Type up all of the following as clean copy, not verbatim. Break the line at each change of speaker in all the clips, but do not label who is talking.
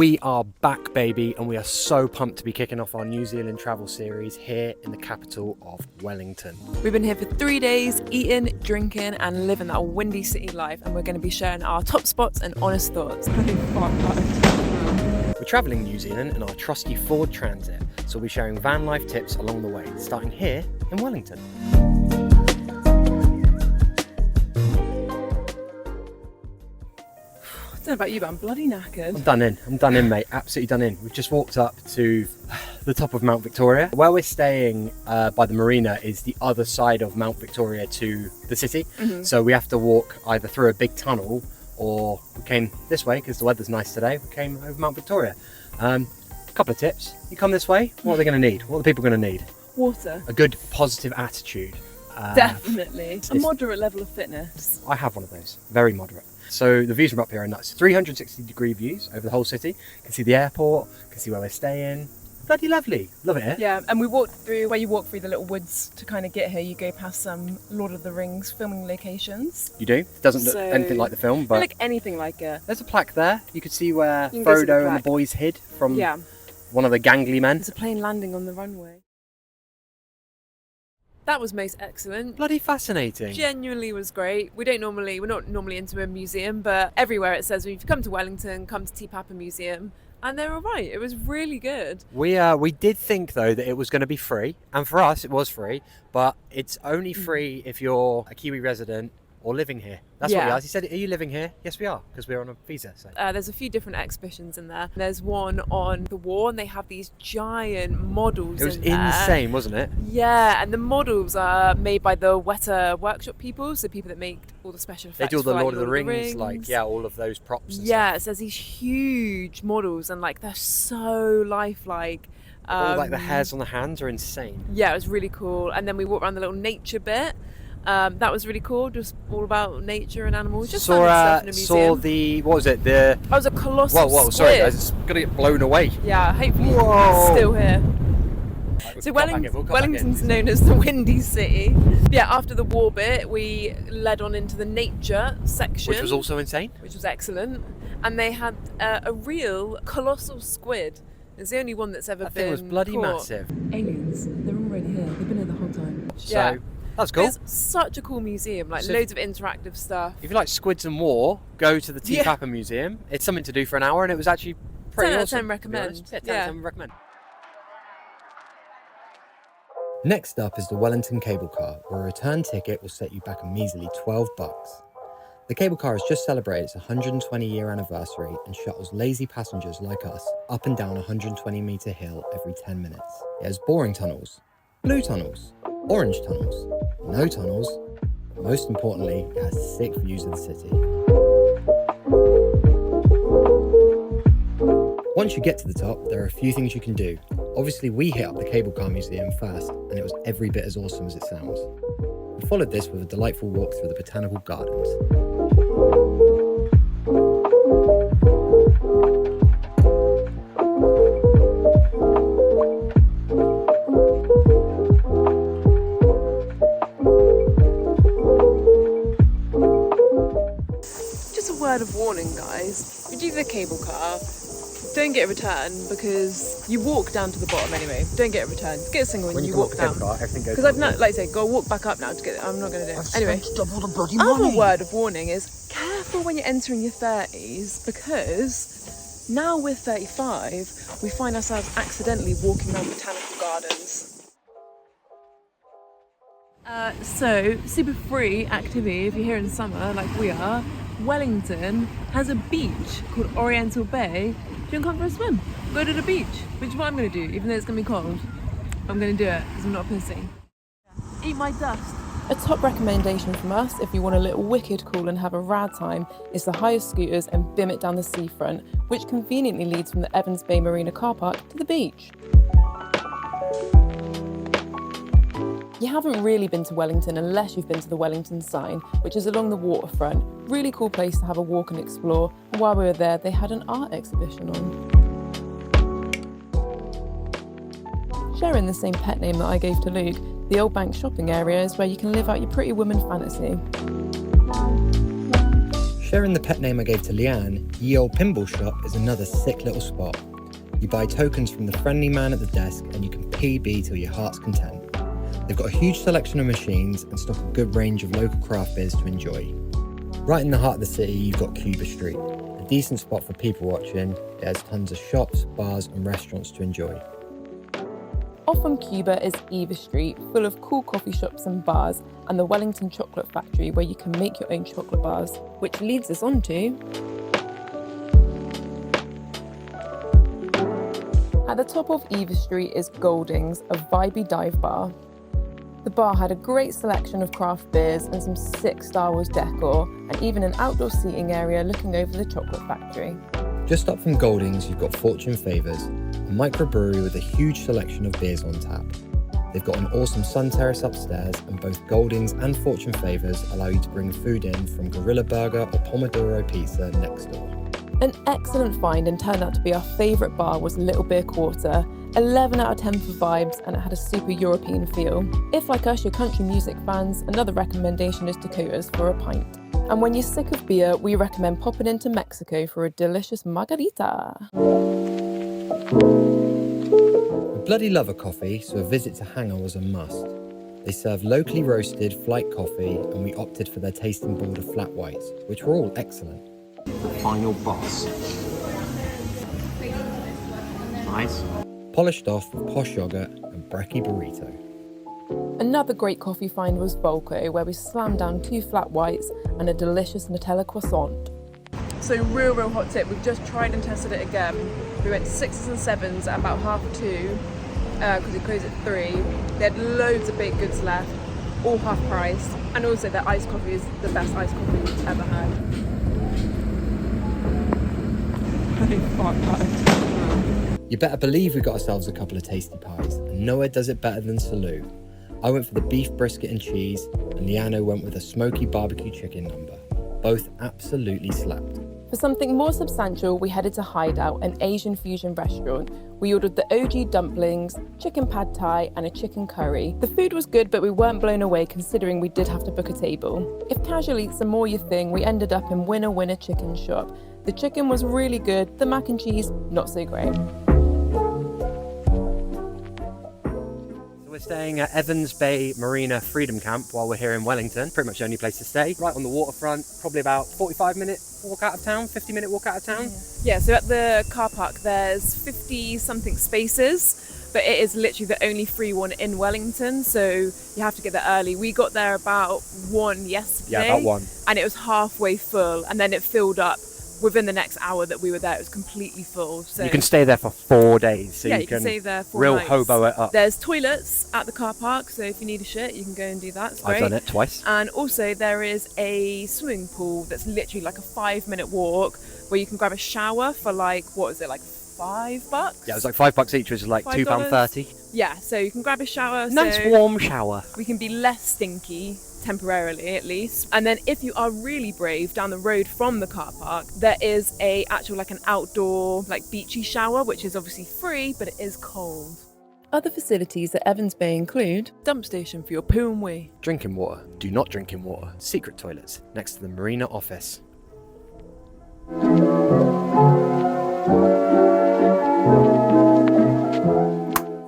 We are back, baby, and we are so pumped to be kicking off our New Zealand travel series here in the capital of Wellington.
We've been here for 3 days, eating, drinking and living that windy city life, and we're going to be sharing our top spots and honest thoughts.
We're travelling New Zealand in our trusty Ford Transit, so we'll be sharing van life tips along the way, starting here in Wellington.
I don't know about you, but I'm bloody knackered.
I'm done in, mate. Absolutely done in. We've just walked up to the top of Mount Victoria. Where we're staying by the marina is the other side of Mount Victoria to the city. So we have to walk either through a big tunnel, or we came this way because the weather's nice today. We came over Mount Victoria. A couple of tips. You come this way, what are they going to need? What are the people going to need?
Water.
A good positive attitude.
Definitely. A moderate level of fitness.
I have one of those. Very moderate. So the views from up here are nuts. 360-degree views over the whole city. You can see the airport, you can see where we're staying. Bloody lovely. Love it here.
Yeah, and we walked through, where you walk through the little woods to kind of get here, you go past some Lord of the Rings filming locations.
You do? It doesn't look anything like the film, but...
like anything like it.
There's a plaque there. You could see where Frodo and the boys hid from one of the gangly men.
There's a plane landing on the runway. That was most excellent.
Bloody fascinating.
Genuinely was great. We're not normally into a museum, but everywhere it says, if you come to Wellington, come to Te Papa Museum. And they were right. It was really good.
We did think, though, that it was going to be free. And for us, it was free. But it's only free if you're a Kiwi resident or living here. That's what he asked. He said, are you living here? Yes, we are, because we're on a visa. So.
There's a few different exhibitions in there. There's one on the war, and they have these giant models.
It was insane, wasn't it?
Yeah, and the models are made by the Weta workshop people, so people that make all the special effects.
They do all the
for,
Lord of the Rings, all of those props and stuff.
So there's these huge models, and they're so lifelike.
All the hairs on the hands are insane.
Yeah, it was really cool. And then we walked around the little nature bit. That was really cool, just all about nature and animals. Just stuff in a museum.
What was it? That
was a colossal
Whoa,
squid.
Sorry guys, it's going to get blown away.
Yeah, hopefully it's still here.
Right,
so Wellington's known as the Windy City. Yeah, after the war bit, we led on into the nature section.
Which was also insane.
Which was excellent. And they had a real colossal squid. It's the only one that's ever been
That thing was bloody massive.
Aliens, they're already here. They've been here the whole time.
So, that's cool.
It's such a cool museum, loads of interactive stuff.
If you like squids and war, go to the Te Papa Museum. It's something to do for an hour, and it was actually pretty
10 out of
awesome.
10 recommend.
10 out of 10 recommend. Next up is the Wellington cable car, where a return ticket will set you back a measly $12. The cable car has just celebrated its 120-year anniversary and shuttles lazy passengers like us up and down a 120-metre hill every 10 minutes. It has boring tunnels, blue tunnels, orange tunnels, no tunnels, but most importantly, it has sick views of the city. Once you get to the top, there are a few things you can do. Obviously, we hit up the cable car museum first, and it was every bit as awesome as it sounds. We followed this with a delightful walk through the botanical gardens.
Just a word of warning, guys. If you do the cable car, don't get a return, because you walk down to the bottom anyway. Don't get a return. Get a single when you walk down. Because I've not, like I say, got to walk back up now to get. I'm not going to do it. Anyway, other word of warning is careful when you're entering your 30s, because now we're 35, we find ourselves accidentally walking around botanical gardens. So super free activity if you're here in summer, like we are. Wellington has a beach called Oriental Bay. Do you want to come for a swim? Go to the beach, which is what I'm going to do, even though it's going to be cold. I'm going to do it because I'm not a pussy. Eat my dust. A top recommendation from us, if you want a little wicked cool and have a rad time, is to hire scooters and bim it down the seafront, which conveniently leads from the Evans Bay Marina car park to the beach. You haven't really been to Wellington unless you've been to the Wellington sign, which is along the waterfront. Really cool place to have a walk and explore. And while we were there, they had an art exhibition on. Sharing the same pet name that I gave to Luke, the Old Bank shopping area is where you can live out your pretty woman fantasy.
Sharing the pet name I gave to Leanne, Ye Olde Pinball Shop is another sick little spot. You buy tokens from the friendly man at the desk and you can PB till your heart's content. They've got a huge selection of machines and stock a good range of local craft beers to enjoy. Right in the heart of the city, you've got Cuba Street, a decent spot for people watching. It has tons of shops, bars and restaurants to enjoy.
Off from Cuba is Eva Street, full of cool coffee shops and bars, and the Wellington Chocolate Factory where you can make your own chocolate bars, which leads us on to... At the top of Eva Street is Golding's, a vibey dive bar. The bar had a great selection of craft beers and some sick Star Wars decor, and even an outdoor seating area looking over the chocolate factory.
Just up from Golding's, you've got Fortune Favours, a microbrewery with a huge selection of beers on tap. They've got an awesome sun terrace upstairs, and both Golding's and Fortune Favours allow you to bring food in from Gorilla Burger or Pomodoro Pizza next door.
An excellent find and turned out to be our favourite bar was Little Beer Quarter. 11 out of 10 for vibes, and it had a super European feel. If like us, you're country music fans, another recommendation is Dakota's for a pint. And when you're sick of beer, we recommend popping into Mexico for a delicious margarita.
I bloody love a coffee, so a visit to Hangar was a must. They serve locally roasted flight coffee, and we opted for their tasting board of flat whites, which were all excellent.
The final boss. Nice.
Polished off with posh yogurt and brekkie burrito.
Another great coffee find was Volco, where we slammed down 2 flat whites and a delicious Nutella croissant. So real hot tip, we've just tried and tested it again. We went 6s and 7s at about 2:30, because it closed at 3. They had loads of baked goods left, all half price. And also their iced coffee is the best iced coffee we've ever had.
You better believe we got ourselves a couple of tasty pies, and nowhere does it better than Salou. I went for the beef brisket and cheese, and Liano went with a smoky barbecue chicken number. Both absolutely slapped.
For something more substantial, we headed to Hideout, an Asian fusion restaurant. We ordered the OG dumplings, chicken pad thai and a chicken curry. The food was good, but we weren't blown away considering we did have to book a table. If casual eats are more your thing, we ended up in Winner Winner Chicken Shop. The chicken was really good, the mac and cheese not so great.
We're staying at Evans Bay Marina Freedom Camp while we're here in Wellington. Pretty much the only place to stay. Right on the waterfront, probably about 45-minute walk out of town, 50-minute walk out of town.
Yeah, so at the car park there's 50-something spaces, but it is literally the only free one in Wellington, so you have to get there early. We got there about 1 yesterday.
Yeah, about 1.
And it was halfway full, and then it filled up. Within the next hour that we were there, it was completely full. So
you can stay there for 4 days. So
yeah,
you can
stay there 4
real
nights.
hobo it up.
There's toilets at the car park, so if you need a shit, you can go and do that. It's great.
I've done it twice.
And also there is a swimming pool that's literally like a 5-minute walk where you can grab a shower for like, what is it, like $5?
Yeah, it was like $5 each, which is like
$5.
£2.30.
Yeah, so you can grab a shower.
Nice
so
warm shower.
we can be less stinky, temporarily at least. And then if you are really brave, down the road from the car park, there is a actual like an outdoor like beachy shower, which is obviously free, but it is cold. Other facilities at Evans Bay include dump station for your poo and wee.
Drinking water. Do not drink in water. Secret toilets next to the marina office.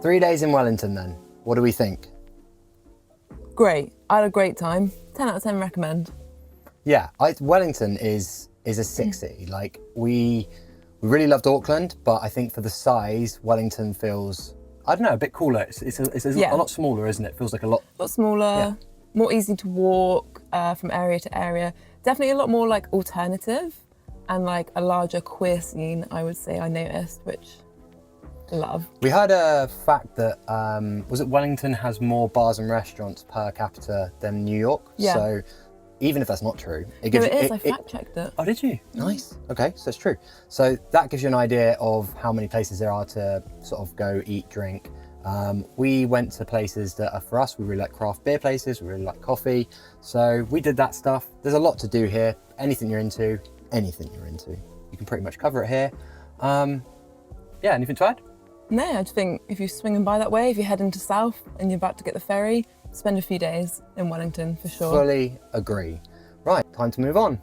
3 days in Wellington then. What do we think?
Great, I had a great time. 10 out of 10 recommend.
Yeah, Wellington is a sick city. Like we really loved Auckland, but I think for the size, Wellington feels, I don't know, a bit cooler. It's
Yeah.
a lot smaller, isn't it? Feels like a lot.
A lot smaller, more easy to walk from area to area. Definitely a lot more like alternative and like a larger queer scene, I would say I noticed, which I love.
We heard a fact that, was it Wellington has more bars and restaurants per capita than New York?
Yeah.
So even if that's not true, it
No,
gives
it
you...
is, I fact checked it.
Oh, did you? Nice. Okay, so it's true. So that gives you an idea of how many places there are to sort of go eat, drink. We went to places that are for us. We really like craft beer places. We really like coffee. So we did that stuff. There's a lot to do here. Anything you're into, you can pretty much cover it here. Yeah, anything to add?
No, I just think if you're swinging by that way, if you're heading to South and you're about to get the ferry, spend a few days in Wellington for sure.
Fully agree. Right, time to move on.